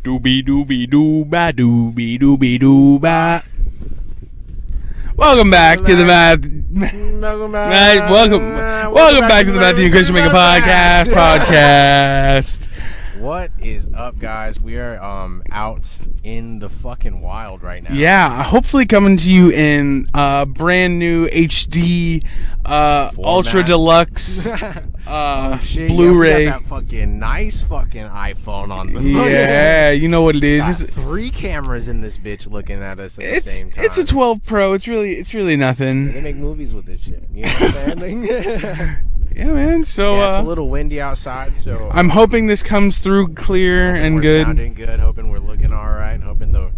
Doobie doobie doo-ba, doobie doobie doo-ba. Welcome back to the Welcome back to the Matt and Christian Make a Podcast. What is up, guys? We are out in the fucking wild right now. Yeah, hopefully coming to you in brand new HD Ultra Deluxe Blu-ray. You got that fucking nice fucking iPhone on the Yeah, you know what it is. Got 3 cameras in this bitch looking at us at the same time. It's a 12 Pro. It's really nothing. They make movies with this shit. You know what I'm saying? Yeah, man. So it's a little windy outside, so I'm hoping this comes through clear and good. Sounding good. Hoping we're looking all right. And hoping the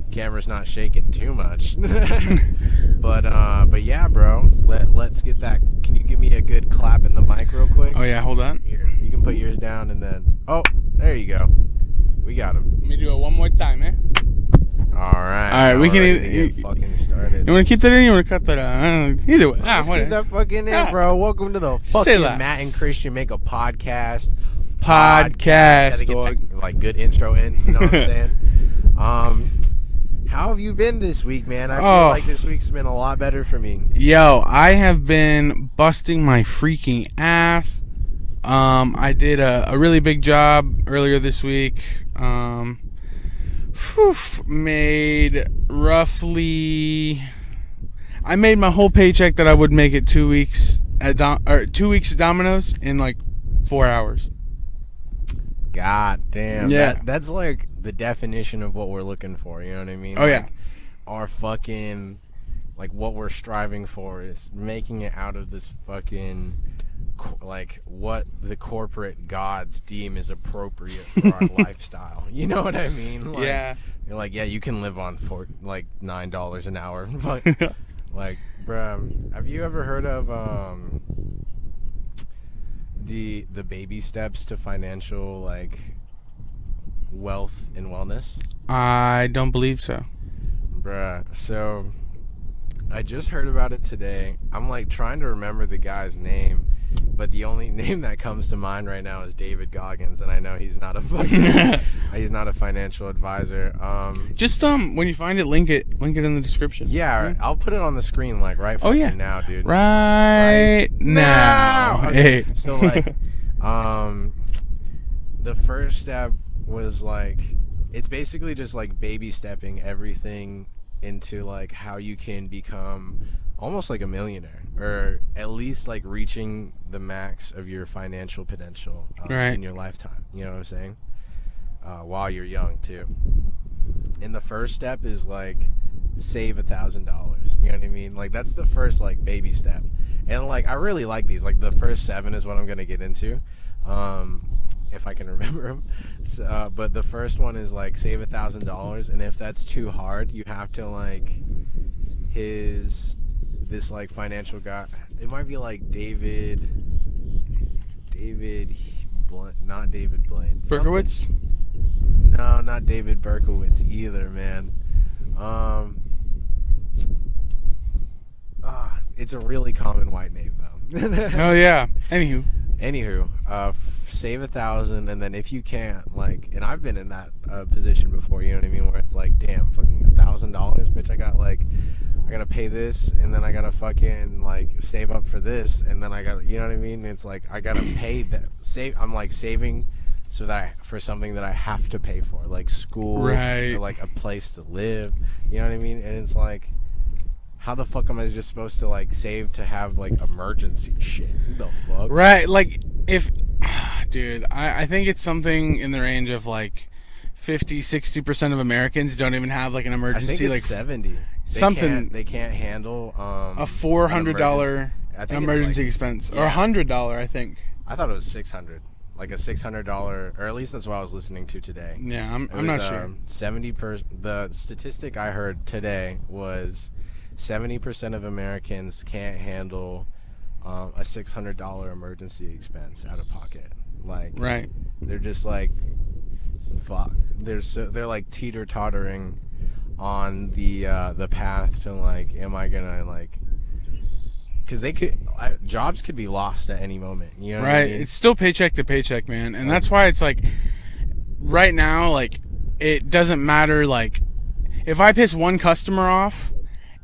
camera's not shaking too much. But yeah, bro. Let's get that. Can you give me a good clap in the mic real quick? Oh yeah, hold on. Here, you can put yours down and then. Oh, there you go. We got him. Let me do it one more time, eh? All right. We can get fucking started. You want to keep that in? You want to cut that out? Either way. Let's keep that fucking in, bro. Welcome to the fucking Matt and Christian Make a Podcast. Podcast, dog. Like good intro in. You know what I'm saying? How have you been this week, man? I feel like this week's been a lot better for me. Yo, I have been busting my freaking ass. I did a really big job earlier this week. Made roughly. I made my whole paycheck that I would make it 2 weeks at 2 weeks at Domino's in like 4 hours. God damn. Yeah. That's like the definition of what we're looking for. You know what I mean? Oh yeah. Our fucking like what we're striving for is making it out of this fucking. Like what the corporate gods deem is appropriate for our lifestyle. You know what I mean? Like, yeah. You're like, yeah, you can live on for like $9 an hour, but like, bruh, have you ever heard of the baby steps to financial like wealth and wellness? I don't believe so. Bruh, so I just heard about it today. I'm like trying to remember the guy's name. But the only name that comes to mind right now is David Goggins, and I know he's not a fucking, he's not a financial advisor. Just when you find it, link it in the description. Yeah, I'll put it on the screen like right now, dude. Right now. Okay. Hey. So like, the first step was like, it's basically just like baby stepping everything into like how you can become almost like a millionaire, or at least like reaching the max of your financial potential in your lifetime. You know what I'm saying? While you're young too. And the first step is like save $1,000. You know what I mean? Like that's the first like baby step. And like I really like these. Like the first 7 is what I'm gonna get into, if I can remember them. So, but the first one is like save $1,000, and if that's too hard, you have to like this like financial guy. It might be like David not David Blaine. Berkowitz? No, not David Berkowitz either, man. It's a really common white name though. Oh yeah. Anywho, save $1,000, and then if you can't, like, and I've been in that position before, you know what I mean, where it's like, damn, fucking $1,000, bitch, I gotta pay this, and then I gotta fucking like save up for this, and then I gotta, you know what I mean? It's like I gotta pay that. I'm like saving so that for something that I have to pay for, like school, right, or like a place to live. You know what I mean? And it's like, how the fuck am I just supposed to like save to have like emergency shit? What the fuck? Right, like dude, I think it's something in the range of like 50-60% of Americans don't even have like an emergency. I think like it's 70. They can't handle a $400 emergency expense, or $100, I think. I thought it was $600, like a $600, or at least that's what I was listening to today. Yeah, I'm not sure. 70%. The statistic I heard today was 70% of Americans can't handle a $600 emergency expense out of pocket. Like, right? They're just like, fuck. They're like teeter-tottering on the path to like, am I gonna like, because jobs could be lost at any moment, you know? Right. What I mean? It's still paycheck to paycheck, man, and that's why it's like, right now, like it doesn't matter, like, if I piss one customer off,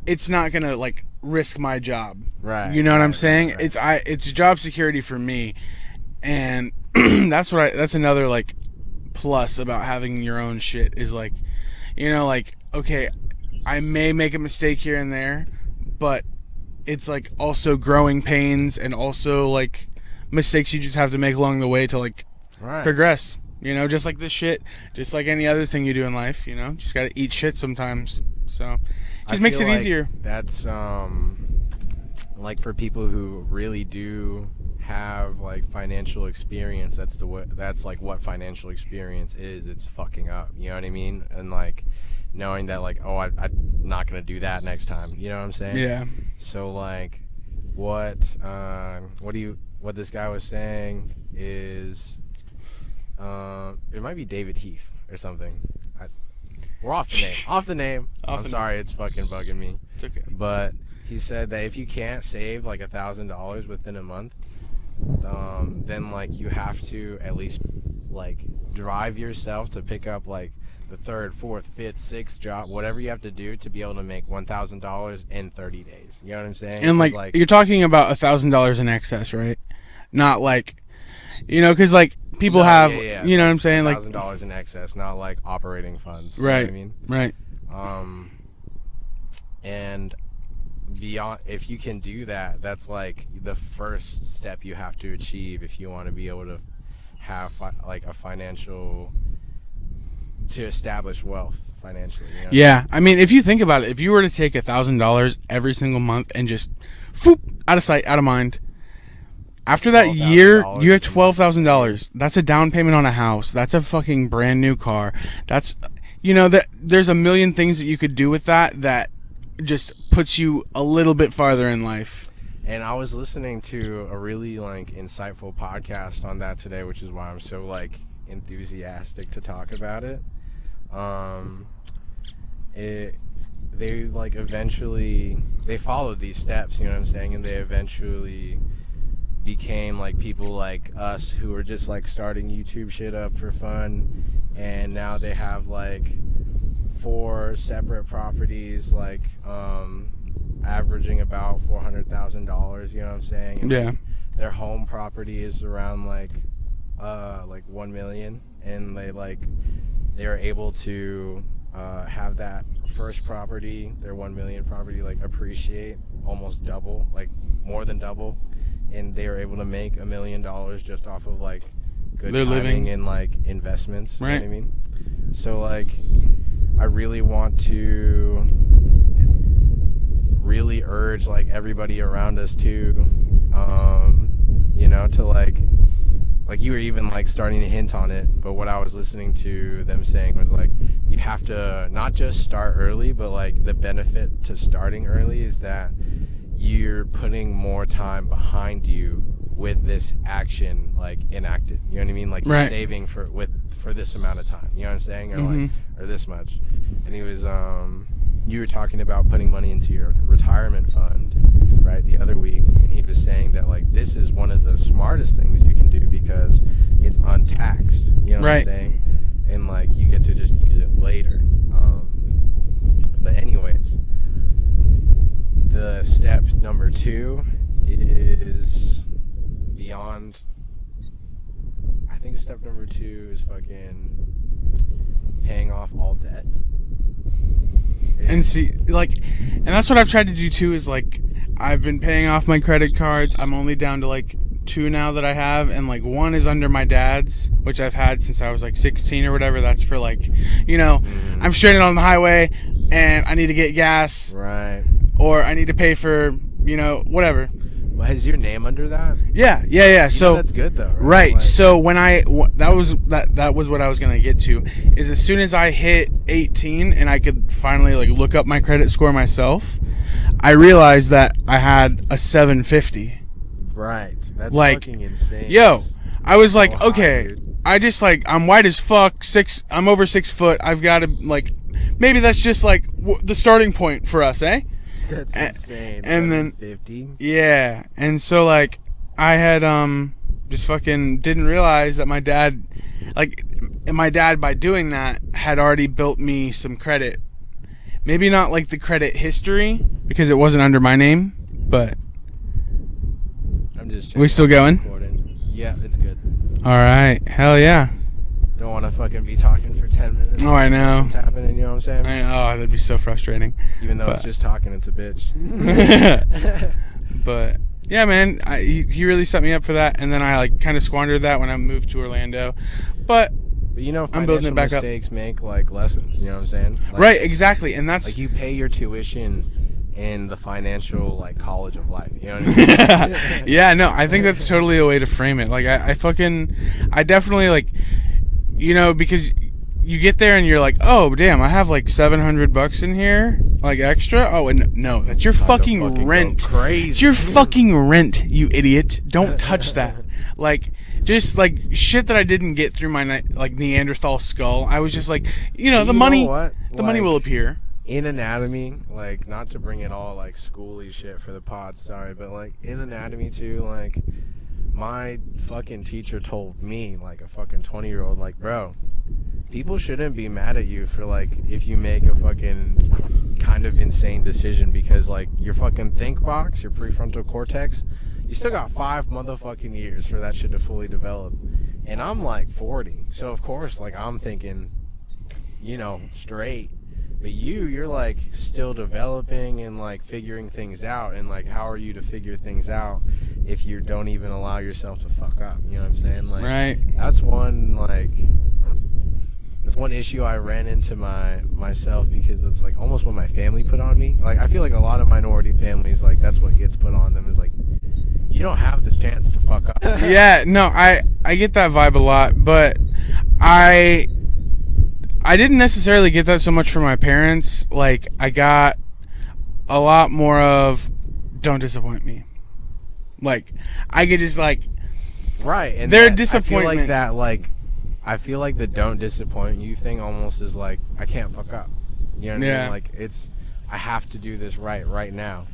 it's not gonna like risk my job. Right. You know what I'm saying? Right. It's job security for me, and that's another like plus about having your own shit is like, like, okay, I may make a mistake here and there, but it's like also growing pains and also like mistakes you just have to make along the way to like progress. Just like this shit, just like any other thing you do in life, just gotta eat shit sometimes. So it just makes it easier. That's like for people who really do have like financial experience, that's like what financial experience is. It's fucking up, you know what I mean? And like knowing that like, oh, I'm not gonna do that next time, you know what I'm saying? Yeah. So like what this guy was saying is it might be David Heath or something. We're off the name. I'm sorry, it's fucking bugging me. It's okay. But he said that if you can't save like $1,000 within a month, then like you have to at least like drive yourself to pick up like the third, fourth, fifth, sixth job, whatever you have to do to be able to make $1,000 in 30 days. You know what I'm saying? And like you're talking about $1,000 in excess, right? Not like, because like people have, you know what I'm saying, like $1,000 in excess, not like operating funds. Right. You know what I mean? Right. And beyond, if you can do that, that's like the first step you have to achieve if you want to be able to have like a financial, to establish wealth financially. Yeah, I mean, if you think about it, if you were to take $1,000 every single month and just out of sight, out of mind, after that year, you have $12,000. That's a down payment on a house. That's a fucking brand new car. That's, that there's a million things that you could do with that just puts you a little bit farther in life. And I was listening to a really like insightful podcast on that today, which is why I'm so like enthusiastic to talk about it. They like eventually they followed these steps, you know what I'm saying, and they eventually became like people like us who are just like starting YouTube shit up for fun, and now they have like 4 separate properties, like averaging about $400,000, you know what I'm saying? And yeah. Their home property is around like 1 million, and they are able to have that first property, their 1 million property, like appreciate almost double, like more than double, and they are able to make $1 million just off of like good timing living and like investments. Right. You know what I mean? So like I really want to really urge like everybody around us to to like you were even like starting to hint on it, but what I was listening to them saying was like you have to not just start early, but like the benefit to starting early is that you're putting more time behind you with this action like enacted. You know what I mean? Like you're right. saving for this amount of time. You know what I'm saying? Or mm-hmm. or this much. And he was you were talking about putting money into your retirement fund, right, the other week, and he was saying that like this is one of the smartest things you can do because it's untaxed. You know what I'm saying? And like you get to just use it later. But anyways, the step number 2 is beyond. I think step number 2 is fucking paying off all debt. And see, like, and that's what I've tried to do too, is like, I've been paying off my credit cards. I'm only down to like 2 now that I have, and like 1 is under my dad's, which I've had since I was like 16 or whatever. That's for like, I'm stranded on the highway and I need to get gas. Right. Or I need to pay for, whatever. Well, has your name under that? Yeah. So that's good though, right? Like, so when that was what I was gonna get to, is as soon as I hit 18 and I could finally like look up my credit score myself, I realized that I had a 750. Right. That's like, fucking insane. Yo, I was like, high, okay, dude. I just like, I'm white as fuck. I'm over 6 foot. I've got to like, maybe that's just like the starting point for us, eh? That's insane. And then 50. Yeah, and so like I had just fucking didn't realize that my dad, like, my dad by doing that had already built me some credit. Maybe not like the credit history because it wasn't under my name, but I'm just. We still going? Recording. Yeah, it's good. all right, hell yeah. Don't want to fucking be talking for 10 minutes. Oh, I know. What's happening? You know what I'm saying? That'd be so frustrating. Even though but- it's just talking, it's a bitch. But yeah, man, he really set me up for that, and then I like kind of squandered that when I moved to Orlando. But you know, I'm building it back up. mistakes make like lessons. You know what I'm saying? Like, right, exactly, and that's like you pay your tuition in the financial like college of life. You know what I mean? yeah, no, I think that's totally a way to frame it. Like I definitely like, you know, because you get there and you're like, oh damn, I have like $700 in here, like extra. Oh, and no, that's your fucking rent. Crazy. It's your fucking rent, you idiot. Don't touch that. Like, just like shit that I didn't get through my like Neanderthal skull. I was just like, you know, the money will appear. In anatomy, like, not to bring it all like schooly shit for the pod, sorry, but like in anatomy too, like my fucking teacher told me, like a fucking 20-year-old, like, bro, people shouldn't be mad at you for like if you make a fucking kind of insane decision, because like your fucking think box, your prefrontal cortex, you still got 5 motherfucking years for that shit to fully develop. And I'm like 40, so of course like I'm thinking, you know, straight. But you're like still developing and like figuring things out, and like how are you to figure things out if you don't even allow yourself to fuck up? You know what I'm saying? Like, right. That's one issue I ran into myself, because it's like almost what my family put on me. Like I feel like a lot of minority families, like that's what gets put on them, is like you don't have the chance to fuck up. Yeah, no, I get that vibe a lot, but I didn't necessarily get that so much from my parents. Like, I got a lot more of, don't disappoint me. Like, I could just, like... Right, and their that, disappointment... I feel like the don't disappoint you thing almost is like, I can't fuck up. You know what I mean? Like, it's, I have to do this right now.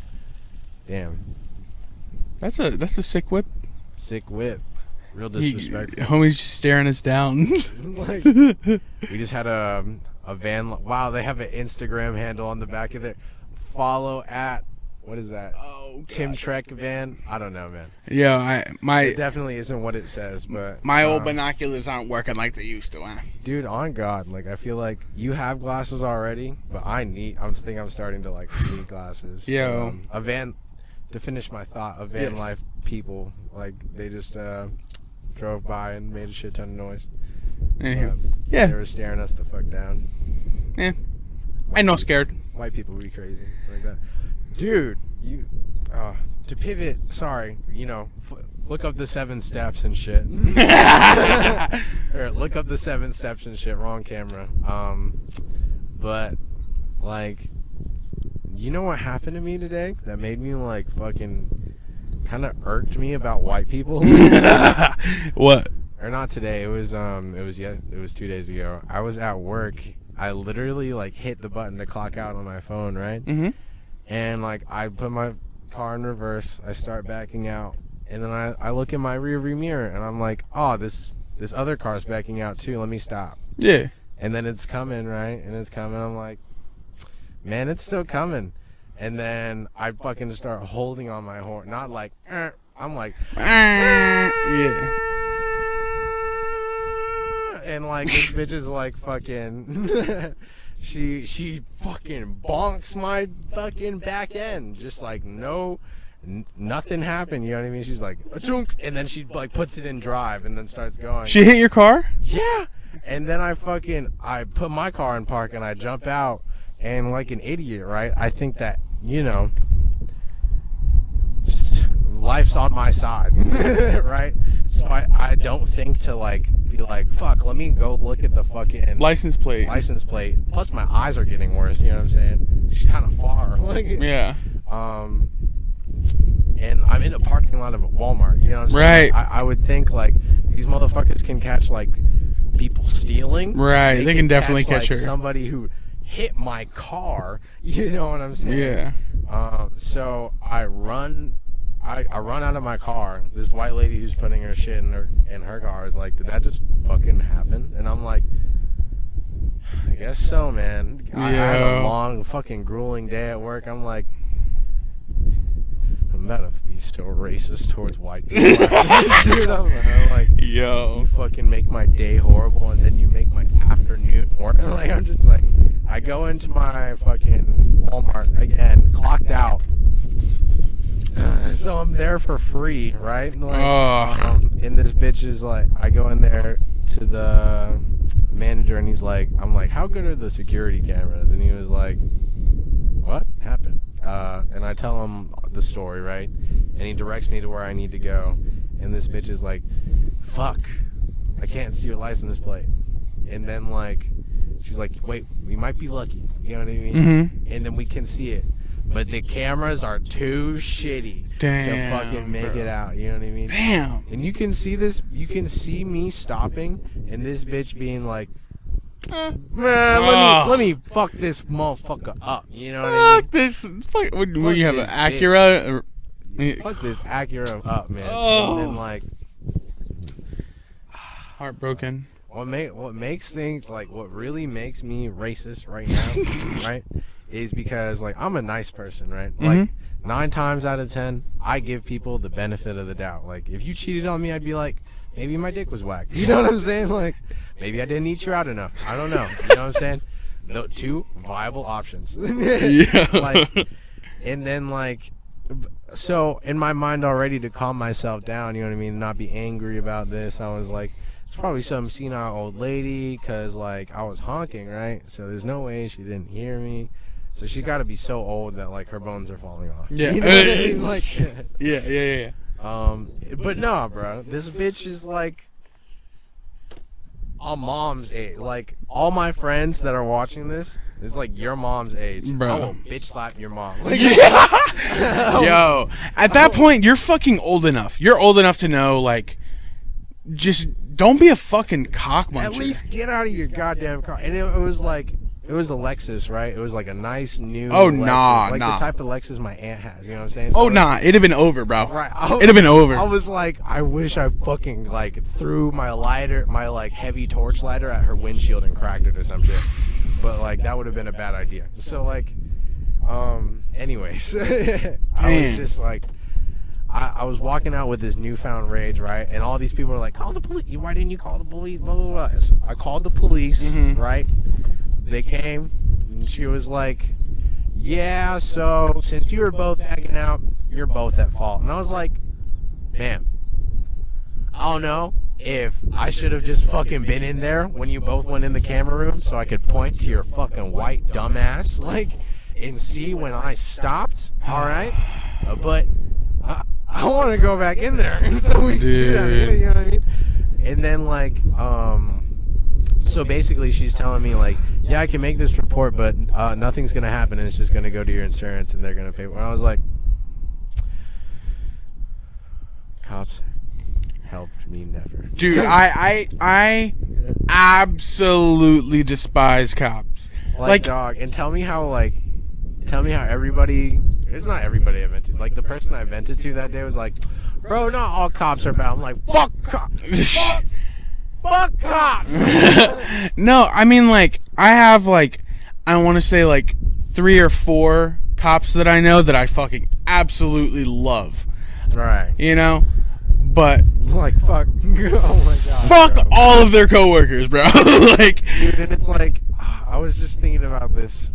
Damn. That's a sick whip. Sick whip. Real disrespectful. Homie's just staring us down. Like, we just had a van. Wow, they have an Instagram handle on the back of it. Follow at, what is that? Oh, God. Tim Trek van. I don't know, man. Yeah, it definitely isn't what it says, but my old binoculars aren't working like they used to. Dude, on God, like I feel like you have glasses already, but I'm starting to like need glasses. Yo, a van. To finish my thought, a van life people, like they just drove by and made a shit ton of noise. Yeah, they were staring us the fuck down. Yeah, I'm not scared. White people be crazy like that, dude. You to pivot. Sorry, you know, look up the 7 steps and shit. Or look up the 7 steps and shit. Wrong camera. But like, you know what happened to me today that made me like fucking kind of irked me about white people? What? Or not today. It was 2 days ago. I was at work. I literally like hit the button to clock out on my phone, right? Mm-hmm. And like I put my car in reverse. I start backing out, and then I look in my rearview mirror, and I'm like, oh, this other car's backing out too. Let me stop. Yeah. And then it's coming, right? And it's coming. I'm like, man, it's still coming. And then I fucking just start holding on my horn. Not like, I'm like, yeah. And like this bitch is like fucking, she fucking bonks my fucking back end. Just like nothing happened. You know what I mean? She's like, a-chunk, and then she like puts it in drive and then starts going. She hit your car? Yeah. And then I put my car in park and I jump out. And like an idiot, right? I think that, you know, just life's on my side, right? So I don't think to like be like, fuck, let me go look at the fucking license plate. Plus my eyes are getting worse, you know what I'm saying? She's kind of far. Like, yeah. And I'm in a parking lot of a Walmart, you know what I'm saying? Right. I would think like these motherfuckers can catch like people stealing. Right. They can definitely catch her. Somebody who hit my car, you know what I'm saying? Yeah. So I run I run out of my car. This white lady who's putting her shit in her car is like, did that just fucking happen? And I'm like, I guess so, man. I had a long, fucking grueling day at work. I'm like, I'm about to be so racist towards white people. Dude, I'm like, Yo. you fucking make my day horrible, and then you make my afternoon work. Like, I'm just like, I go into my fucking Walmart again, clocked out. So I'm there for free, right? Like, and this bitch is like, I go in there to the manager, and he's like, I'm like, how good are the security cameras? And he was like, what happened? And I tell him the story, right? And he directs me to where I need to go. And this bitch is like, fuck, I can't see your license plate. And then, like, she's like, wait, we might be lucky. You know what I mean? Mm-hmm. And then we can see it. But the cameras are too shitty to fucking make it out. You know what I mean? Damn. And you can see this. You can see me stopping and this bitch being like, man, let me fuck this motherfucker up. You know what I mean? Fuck this. When you have an Acura. Fuck this Acura up, man. Oh. And then, like, Heartbroken. what makes things, like, what really makes me racist right now, right, is because, like, I'm a nice person, right? Mm-hmm. Like, 9 times out of 10, I give people the benefit of the doubt. Like, if you cheated on me, I'd be like, maybe my dick was whack. You know what I'm saying? Like, maybe I didn't eat you out enough. I don't know. You know what I'm saying? No, 2 viable options. Yeah. Like, and then, like, so in my mind already, to calm myself down, you know what I mean, not be angry about this, I was like, it's probably some senile old lady, because, like, I was honking, right? So there's no way she didn't hear me. So she's got to be so old that, like, her bones are falling off. Yeah. You know what I mean? Like, Yeah. but nah, bro, this bitch is like a mom's age. Like, all my friends that are watching this is like your mom's age. Bro. I will bitch slap your mom. Like, Yo, at that point, you're fucking old enough. You're old enough to know, like, just don't be a fucking cockmuncher. at least get out of your goddamn car. And it was like, it was a Lexus, right? It was like a nice new Lexus. Like the type of Lexus my aunt has, you know what I'm saying? So it'd have been over, bro. Right. It'd have been over. I was like, I wish I fucking, like, threw my lighter, my, like, heavy torch lighter at her windshield and cracked it or some shit. But, like, that would have been a bad idea. So, like, anyways, I was just like, I was walking out with this newfound rage, right? And all these people were like, call the police. Why didn't you call the police? Blah, blah, blah. So I called the police, right? They came, and she was like, yeah, so since you were both hanging out, you're both at fault. And I was like, ma'am, I don't know if I should have just fucking been in there when you both went in the camera room so I could point to your fucking white dumbass, like, and see when I stopped, all right? But I want to go back in there. So we do that, you know what I mean? And then, like, so basically she's telling me, like, yeah, I can make this report, but nothing's going to happen, and it's just going to go to your insurance, and they're going to pay for it. And I was like, cops helped me never. Dude, I absolutely despise cops. Like, dog, and tell me how everybody, it's not everybody I vented, like, the person I vented to that day was like, bro, not all cops are bad. I'm like, fuck cops. Fuck cops. No, I mean, like, I have, like, I want to say, like, 3 or 4 cops that I know that I fucking absolutely love. Right. You know? But like, fuck. Oh my god. Fuck bro. all of their coworkers, bro. Like, dude, and it's like, I was just thinking about this.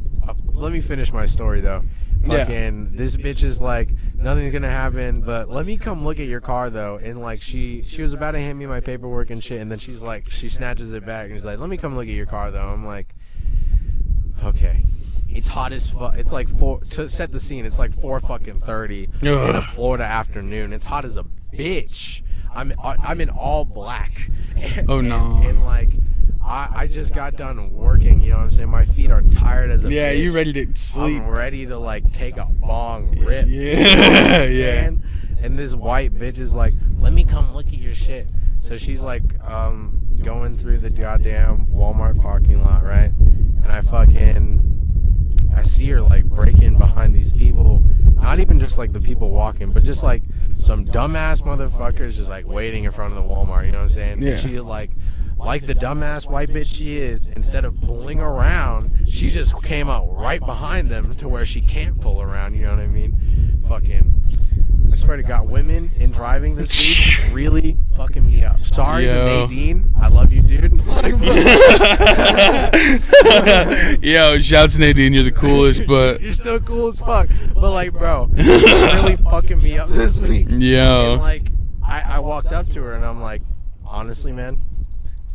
Let me finish my story though. Fucking, this bitch is like, nothing's gonna happen, but let me come look at your car though. And like, she was about to hand me my paperwork and shit, and then she's like, she snatches it back and she's like, let me come look at your car though. I'm like, okay. It's hot as fuck. It's like to set the scene, it's like 4:30 in a Florida afternoon. It's hot as a bitch. I'm in all black. Oh no. And like, I just got done working, you know what I'm saying? My feet are tired as a yeah, bitch. you ready to sleep? I'm ready to like take a bong rip. Yeah, yeah. And this white bitch is like, let me come look at your shit. So she's like, going through the goddamn Walmart parking lot, right? And I see her like breaking behind these people. Not even just like the people walking, but just like some dumbass motherfuckers just like waiting in front of the Walmart. You know what I'm saying? Yeah. And she like the dumbass white bitch she is, instead of pulling around, she just came out right behind them to where she can't pull around. You know what I mean? Fucking. I swear to God, women in driving this week really fucking me up. Sorry to Nadine. I love you, dude. Yo, shouts to Nadine. You're the coolest, but... You're still cool as fuck. But, like, bro, you're really fucking me up this week. Yo. And, like, I walked up to her and I'm like, honestly, man,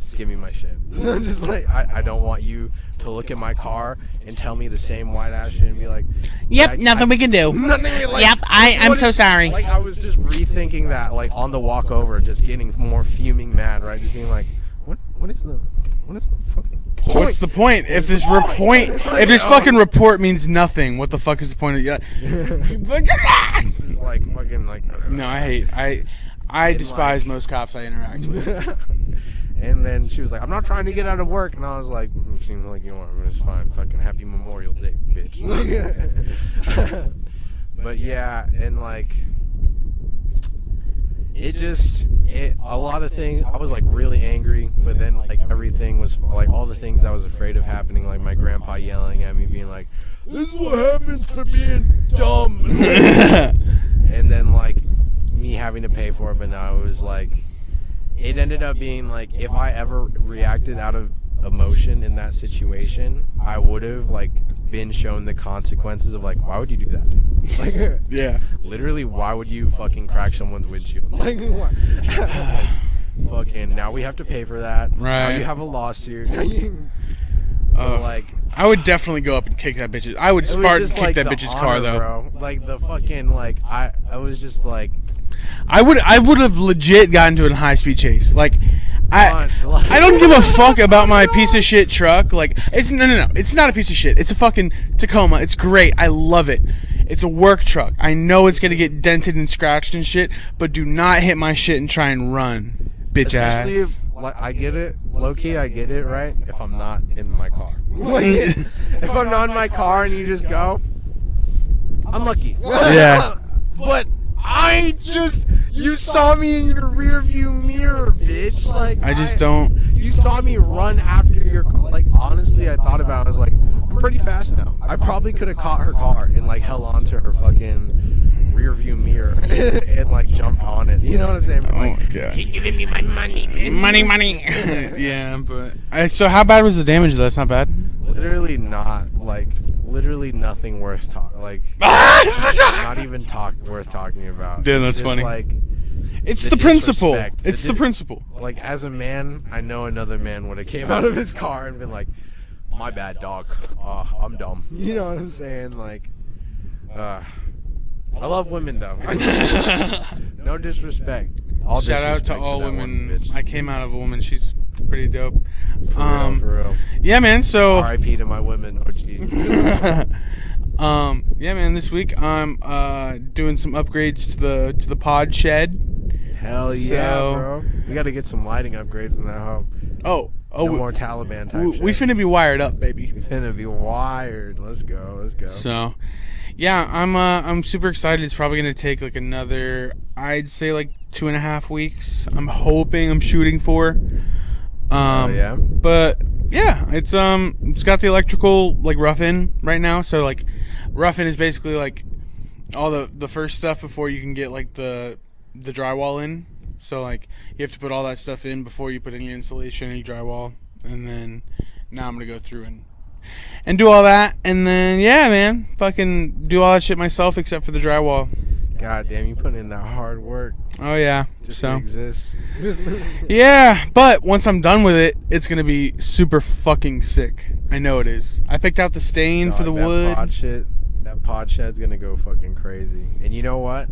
just give me my shit. I'm just like, I don't want you to look at my car and tell me the same white ass shit and be like, yep, nothing we can do. Nothing. Like, yep, I'm so sorry. Like, I was just rethinking that, like, on the walk over, just getting more fuming mad, right? Just being like, what is the fucking point? What's the point? If this fucking report means nothing, what the fuck is the point of Just like fucking like. No, I despise most cops I interact with. And then she was like, I'm not trying to get out of work. And I was like, seems like you are. It's fine. Fucking happy Memorial Day, bitch. But yeah, and like, a lot of things, I was like really angry, but then like everything was like all the things I was afraid of happening, like my grandpa yelling at me, being like, this is what happens for being dumb. And then like me having to pay for it, but now it was like, it ended up being like, if I ever reacted out of emotion in that situation, I would have like been shown the consequences of like, why would you do that? Like, yeah, literally, why would you fucking crack someone's windshield? Like, what? Like, fucking, now we have to pay for that. Right. Now you have a lawsuit. Like, I would definitely go up and kick that bitch's. I would Spartan kick like that the bitch's honor, car though. Bro. Like the fucking like I was just like, I would have legit gotten into a high speed chase. Like, I don't give a fuck about my piece of shit truck. Like, it's no. It's not a piece of shit. It's a fucking Tacoma. It's great. I love it. It's a work truck. I know it's gonna get dented and scratched and shit, but do not hit my shit and try and run, bitch especially ass. If, like, I get it, low key. I get it, right? If I'm not in my car, like, if I'm not in my car and you just go, I'm lucky. Yeah. But you saw me in your rear view mirror, bitch. Like, I just don't. You saw me run after your car. Like, honestly, I thought about it. I was like, I'm pretty fast now. I probably could have caught her car and, like, held onto her fucking rear view mirror and, like, jumped on it. You know what I'm saying? Oh, Like, my God. You're giving me my money. Money. Yeah, but... So how bad was the damage, though? That's not bad? literally nothing worth talking. Like, not even worth talking about. Yeah, It's that's just, funny. Like, It's the principle. disrespect. It's the principle. Like, as a man, I know another man would have came out of his car and been like, my bad, dog. I'm dumb. You know what I'm saying? Like, I love women, though. No disrespect. All Shout out disrespect to all that women. one bitch. I came out of a woman. She's pretty dope. For real. Yeah, man. So. R.I.P. to my women. Oh, geez. Yeah, man. This week I'm doing some upgrades to the pod shed. Hell yeah, So- bro. We got to get some lighting upgrades in that home. Oh, No more Taliban type shit. we finna be wired up, baby. We finna be wired. Let's go. So, yeah, I'm super excited. It's probably gonna take like another, I'd say like 2.5 weeks. I'm shooting for. Yeah. But yeah, it's got the electrical like rough-in right now. So like, rough-in is basically like all the first stuff before you can get like the drywall in. So like you have to put all that stuff in before you put any insulation, any drywall, and then now I'm gonna go through and do all that, and then yeah, man, fucking do all that shit myself except for the drywall. God damn, you putting in that hard work Oh yeah, just so to exist. yeah, but once I'm done with it, it's gonna be super fucking sick. I know it is. I picked out the stain for the that wood. That pod shed's gonna go fucking crazy. And you know what?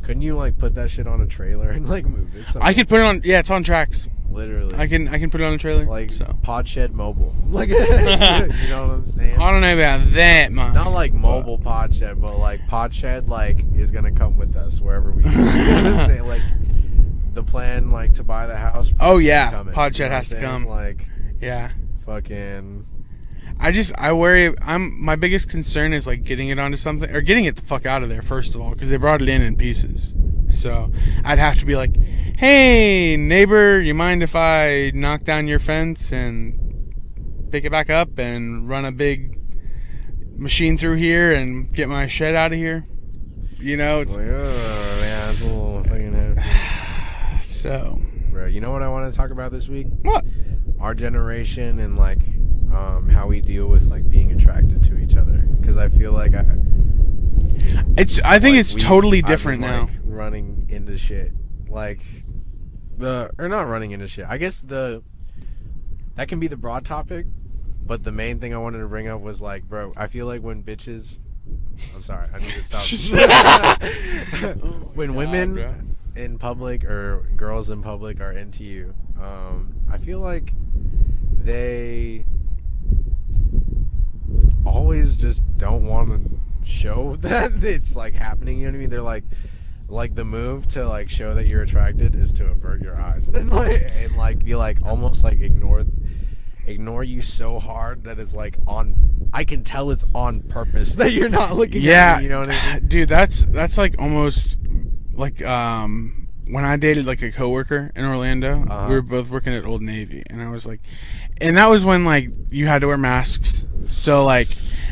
Couldn't you like put that shit on a trailer and like move it somewhere? I could put it on. Yeah, it's on tracks. Literally. I can put it on a trailer. like so. pod shed mobile. Like, you know what I'm saying? I don't know about that, man. Not like mobile pod shed, but like pod shed like is gonna come with us wherever we go. You know what I'm saying? Like the plan like to buy the house. Oh yeah, coming, pod you shed know has what to I'm saying? come. Like Yeah. fucking. I worry. My biggest concern is like getting it onto something or getting it the fuck out of there first of all, because they brought it in pieces. So I'd have to be like, hey neighbor, you mind if I knock down your fence and pick it back up and run a big machine through here and get my shed out of here? You know, it's Like, oh, man, it's a little fucking heavy. so. Bro, you know what I want to talk about this week? What? Our generation and like how we deal with like being attracted to each other. Because I feel like I think it's totally different now. Like, running into shit, like or not running into shit. I guess that can be the broad topic, but the main thing I wanted to bring up was like, bro, I feel like when bitches. I'm sorry, I need to stop. When women in public or girls in public are into you, I feel like they always just don't want to show that it's like happening. You know what I mean? They're like the move to like show that you're attracted is to avert your eyes and like be like almost like ignore you so hard that it's like I can tell it's on purpose that you're not looking at me, you know what I mean? Dude, that's like almost like when I dated like a coworker in Orlando. We were both working at Old Navy, and I was like, and that was when like you had to wear masks, so like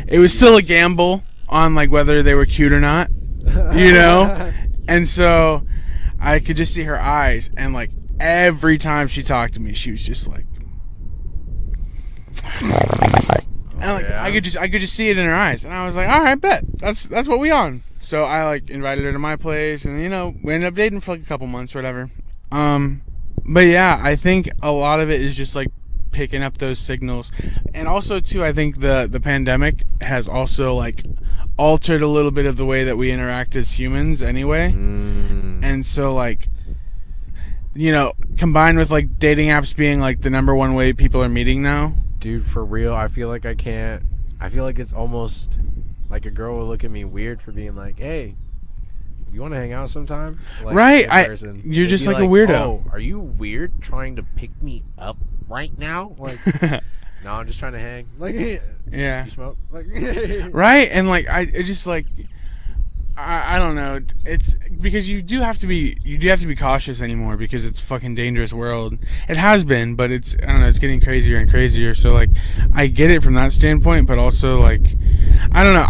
it was still a gamble on like whether they were cute or not, you know. And so I could just see her eyes, and like every time she talked to me, she was just like, and like I could just see it in her eyes, and I was like, all right, bet that's what we on. So I like invited her to my place, and you know, we ended up dating for like a couple months or whatever. But yeah, I think a lot of it is just like picking up those signals, and also too, I think the pandemic has also like altered a little bit of the way that we interact as humans anyway. And so like, you know, combined with like dating apps being like the number one way people are meeting now. Dude, for real, I feel like it's almost like a girl will look at me weird for being like, hey, you want to hang out sometime? Like, right. You're just like a weirdo. Oh, are you weird trying to pick me up right now? Like, no, I'm just trying to hang. Like, yeah. You smoke? Like, right. And like, it just like, I don't know. It's because you do have to be cautious anymore, because it's a fucking dangerous world. It has been, but it's, I don't know, it's getting crazier and crazier. So like, I get it from that standpoint, but also like, I don't know.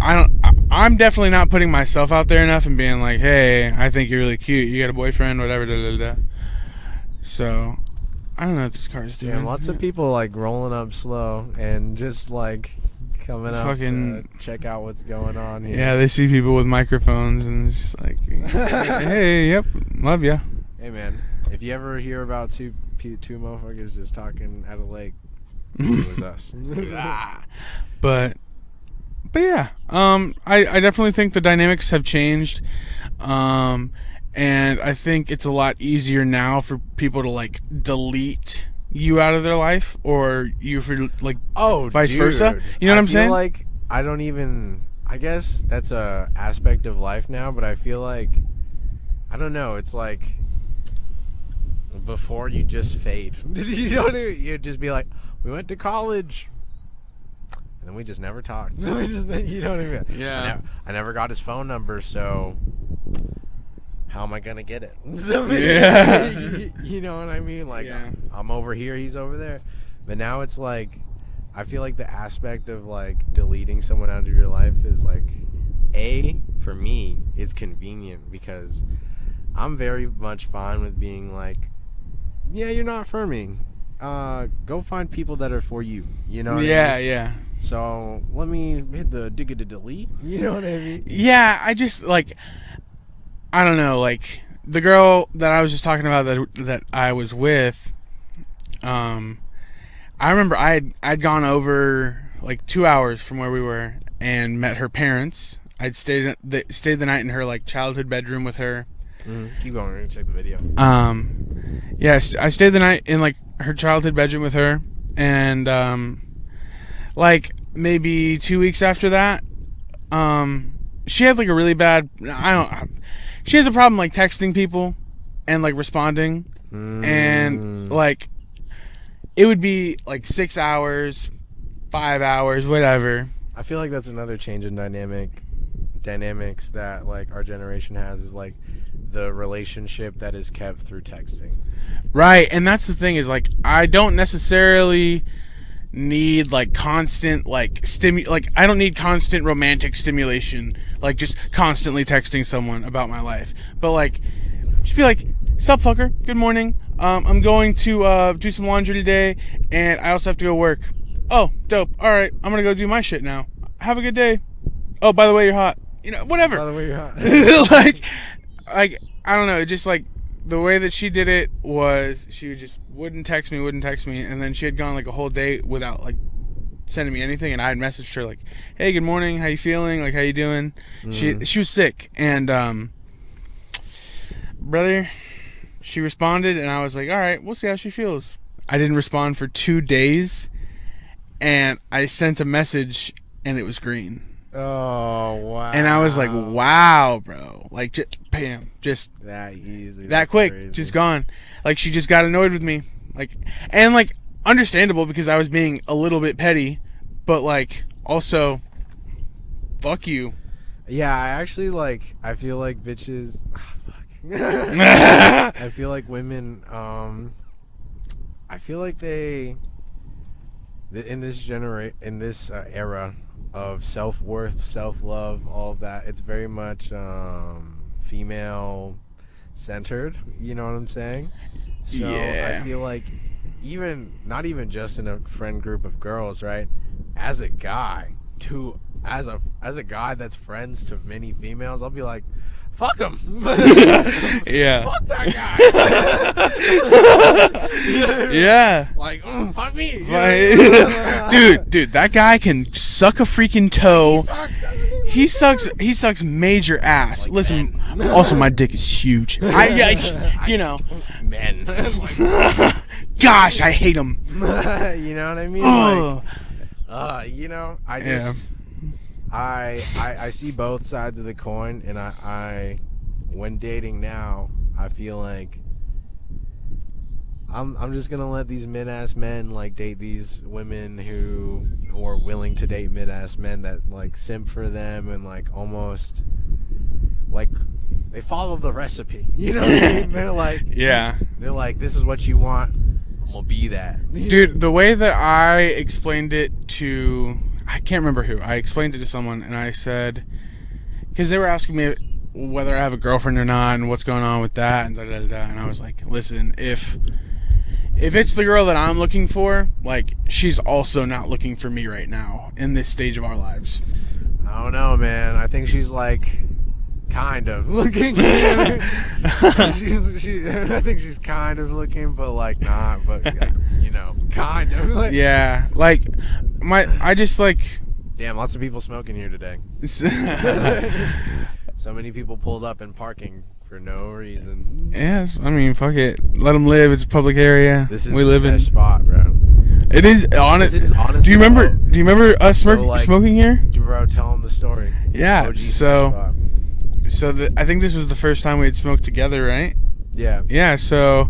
I'm definitely not putting myself out there enough and being like, hey, I think you're really cute. You got a boyfriend, whatever. Da, da, da. So I don't know what this car's doing. Yeah, lots of people like rolling up slow and just like coming up to check out what's going on here. Yeah, they see people with microphones and it's just like, hey, yep, love ya. Hey man, if you ever hear about two motherfuckers just talking at a lake, it was us. But yeah, I definitely think the dynamics have changed, and I think it's a lot easier now for people to like delete you out of their life, or you for like vice versa. You know what I'm saying? Like I guess that's a aspect of life now, but I feel like, I don't know, it's like before you just fade. You know what I mean? You'd just be like, we went to college, and then we just never talked. You know what I mean? Yeah. I never got his phone number, so how am I gonna get it? Yeah. You know what I mean? Like, yeah. I'm over here, he's over there. But now it's like, I feel like the aspect of like deleting someone out of your life is like, for me, it's convenient, because I'm very much fine with being like, yeah, you're not for me. Go find people that are for you. You know what I mean? Yeah. So let me hit the digga to delete. You know what I mean? Yeah, I just like, I don't know, like the girl that I was just talking about that I was with, I remember I'd gone over like 2 hours from where we were and met her parents. I'd stayed the night in her like childhood bedroom with her. Keep going, we're gonna check the video. Yes, I stayed the night in like her childhood bedroom with her, and like maybe 2 weeks after that, she had like a really bad, she has a problem like texting people and like responding, and like it would be like 6 hours, 5 hours, whatever. I feel like that's another change in dynamics that like our generation has, is like the relationship that is kept through texting. Right, and that's the thing is like I don't necessarily need like constant like I don't need constant romantic stimulation, like just constantly texting someone about my life. But like just be like, "Sup fucker, good morning. I'm going to do some laundry today and I also have to go work." "Oh, dope. All right, I'm going to go do my shit now. Have a good day. Oh, by the way, you're hot." You know, whatever. By the way, you're hot. like I don't know, it just like the way that she did it was she just wouldn't text me, and then she had gone like a whole day without like sending me anything, and I had messaged her like, "Hey, good morning, how you feeling? Like, how you doing?" She was sick, and brother, she responded, and I was like, "All right, we'll see how she feels." I didn't respond for 2 days, and I sent a message, and it was green. Oh, wow. And I was like, "Wow, bro! Like, bam, just that easy, that that's quick, crazy. just gone." Like, she just got annoyed with me, like, and like understandable because I was being a little bit petty, but like also, fuck you. Yeah, I actually like. I feel like bitches. Fuck. I feel like women. I feel like they. In this era of self-worth, self-love, all of that, it's very much female centered. You know what I'm saying? So Yeah. I feel like not even just in a friend group of girls, right? As a guy, as a guy that's friends to many females, I'll be like, "Fuck him." Yeah. Fuck that guy. Yeah. Like, fuck me. Dude, that guy can suck a freaking toe. He sucks major ass. Like Listen, also my dick is huge. You know. Men. Gosh, I hate him. You know what I mean? Oh. Like, you know, I just, I see both sides of the coin, and I when dating now, I feel like I'm just gonna let these mid-ass men like date these women who are willing to date mid-ass men that like simp for them, and like almost like they follow the recipe. You know what I mean? They're like, "This is what you want, I'm gonna be that." Dude, the way that I explained it to, I can't remember who, I explained it to someone, and I said, because they were asking me whether I have a girlfriend or not and what's going on with that, and and I was like, "Listen, if it's the girl that I'm looking for, like, she's also not looking for me right now in this stage of our lives." I don't know, man. I think she's like kind of looking. I think she's kind of looking, but like not. But you know, kind of. Like, Yeah, like I just like. damn, lots of people smoking here today. So many people pulled up in parking for no reason. Yes, I mean, fuck it. Let them live. It's a public area. This is we the live in. sesh spot, bro. It is honest. This is honest. Do you remember us So, smoking here? Bro, tell them the story. Yeah. OG sesh So spot. I think this was the first time we had smoked together, right? Yeah. Yeah. So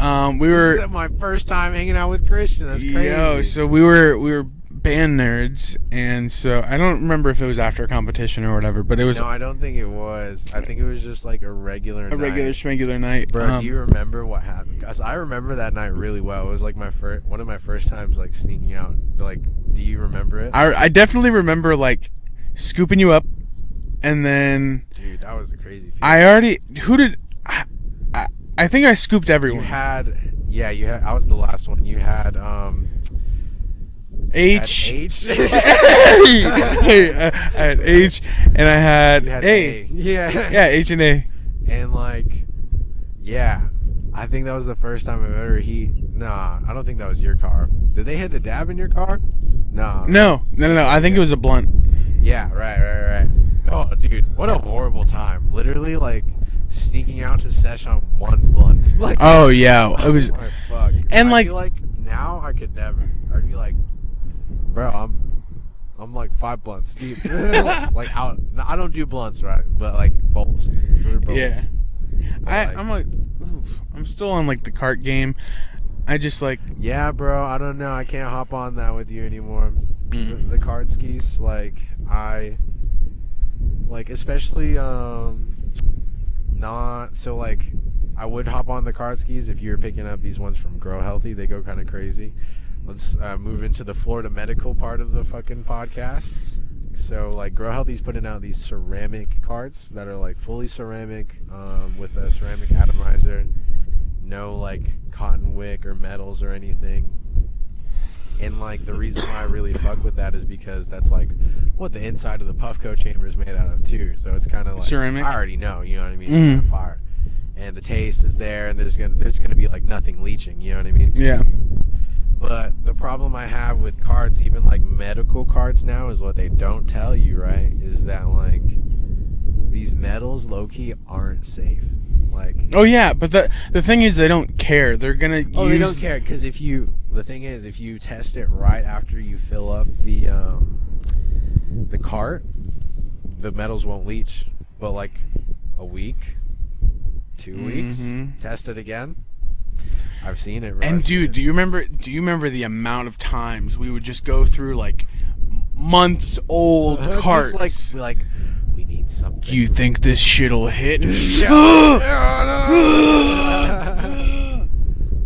we were. This is my first time hanging out with Christian. That's crazy. Yo, so we were band nerds, and so I don't remember if it was after a competition or whatever, but it was No, I don't think it was. I think it was just like a regular night. regular schmegular night. Bro, do you remember what happened? Cause I remember that night really well. It was like one of my first times like sneaking out. Like, do you remember it? I definitely remember like scooping you up, and then Dude, that was a crazy I think I scooped everyone. You had I was the last one. You had H. H. I had H, and I had, You had A. Yeah. Yeah, H and A. And like, yeah, I think that was the first time I've ever Nah, I don't think that was your car. Did they hit a dab in your car? No. No. I think it was a blunt. Yeah, right. Oh, dude, what a horrible time. Literally, like, sneaking out to sesh on one blunt. Like, Oh yeah, it was. my fuck. And, I like- feel like now I could never. I'd be like, bro, I'm like 5 blunts deep. Like out. No, I don't do blunts, right? But like bowls. Fruit bowls. Yeah. But, I'm like, oof, I'm still on like the cart game. I just like. Yeah, bro. I don't know. I can't hop on that with you anymore. The card skis, like especially not so like. I would hop on the card skis if you were picking up these ones from Grow Healthy. They go kind of crazy. Let's move into the Florida medical part of the fucking podcast. So, like, Grow Healthy's putting out these ceramic carts that are, like, fully ceramic with a ceramic atomizer. No, like, cotton wick or metals or anything. And, like, the reason why I really fuck with that is because that's, like, what the inside of the Puffco chamber is made out of, too. So it's kind of like... Ceramic? I already know, you know what I mean? It's kind of fire. And the taste is there, and there's gonna be, like, nothing leaching, you know what I mean? Yeah. But the problem I have with carts, even like medical carts now, is what they don't tell you, right? Is that like these metals low-key aren't safe. Like, Oh yeah, but the thing is they don't care. They're gonna use... they don't care because if you test it right after you fill up the cart, the metals won't leach. But like a week, 2 weeks, test it again. I've seen it. And dude, do you remember the amount of times we would just go through like months old carts? Just like we need something. Do you think this shit'll hit?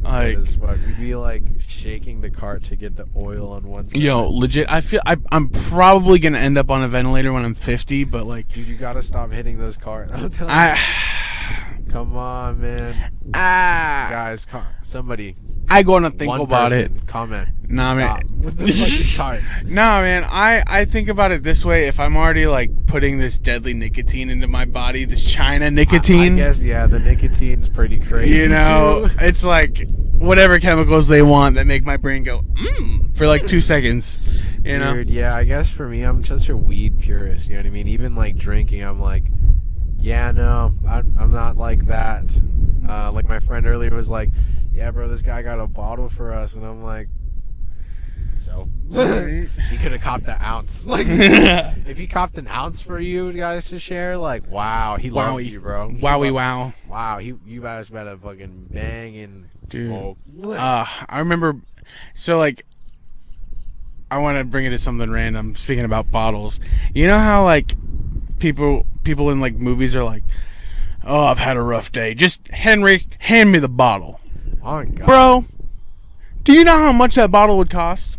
Like, we'd be like shaking the cart to get the oil on one side. yo, legit, I feel I'm probably gonna end up on a ventilator when I'm 50, but like, dude, you gotta stop hitting those carts. Come on, man. Guys, somebody. I go and think one about person, it. Comment. Nah, Stop man. with the fucking carts. Nah, man. I think about it this way. If I'm already like putting this deadly nicotine into my body, this China nicotine. I guess yeah, the nicotine's pretty crazy. You know, too. it's like whatever chemicals they want that make my brain go for like 2 seconds. You know. Dude, yeah. I guess for me, I'm just a weed purist. You know what I mean? Even like drinking, I'm like, yeah, no, I'm not like that. Like my friend earlier was like, yeah, bro, this guy got a bottle for us, and I'm like, so he could have copped an ounce. Like, if he copped an ounce for you guys to share, like, wow, he loves you, bro. Wow. Wow, you guys better fucking bang and Dude. smoke. I remember, so like, I want to bring it to something random. Speaking about bottles, you know how like people in like movies are like, oh, I've had a rough day. Just Henry, hand me the bottle. Oh God, bro. Do you know how much that bottle would cost?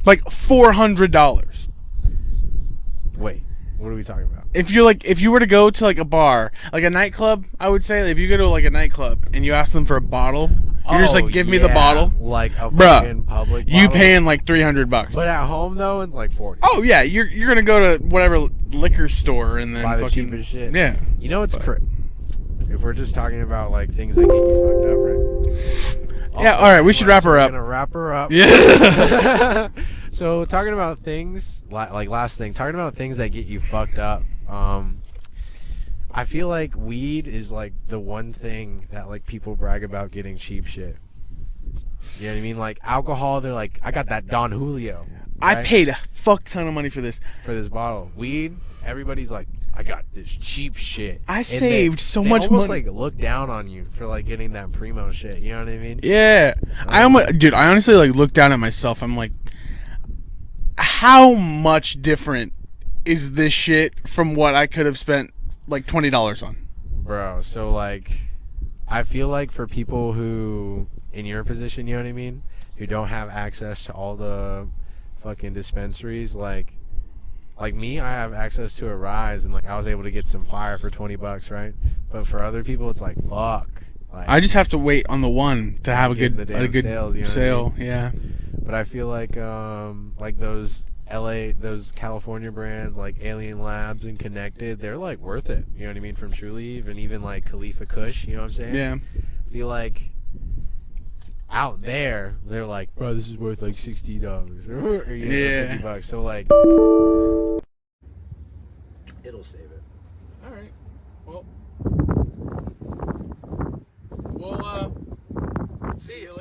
Like $400. Wait, what are we talking about? If you were to go to like a bar, like a nightclub, I would say if you go to like a nightclub and you ask them for a bottle, you're just like, give me the bottle, like a bruh, fucking public you bottle. paying like $300. But at home though, it's like 40. Oh yeah, you're gonna go to whatever liquor store and then buy the fucking, cheapest shit. Yeah. You know what's if we're just talking about like things that get you fucked up, right? Yeah. All right, we should wrap her up. We're gonna wrap her up. Yeah. So talking about things like last thing, talking about things that get you fucked up. I feel like weed is like the one thing that like people brag about getting cheap shit. You know what I mean? Like alcohol, they're like, I got that Don Julio. Right? I paid a fuck ton of money for this. For this bottle. Weed, everybody's like, I got this cheap shit. I And saved so they much almost money. like look down on you for like getting that primo shit. You know what I mean? Yeah. I honestly like look down at myself. I'm like, how much different is this shit from what I could have spent like $20 on? Bro, so like, I feel like for people who in your position, you know what I mean, who don't have access to all the fucking dispensaries, like me, I have access to a Rise, and like I was able to get some fire for $20, right? But for other people, it's like fuck. Like, I just have to wait on the one to have a Getting good the damn sales, you know what I sale. mean? Yeah. But I feel like those California brands like Alien Labs and Connected, they're like worth it. You know what I mean? From True Leaf and even like Khalifa Kush. You know what I'm saying? Yeah. I feel like out there, they're like, bro, this is worth like $60 or Yeah. $50. So like, it'll save it. All right. Well, we'll see you later.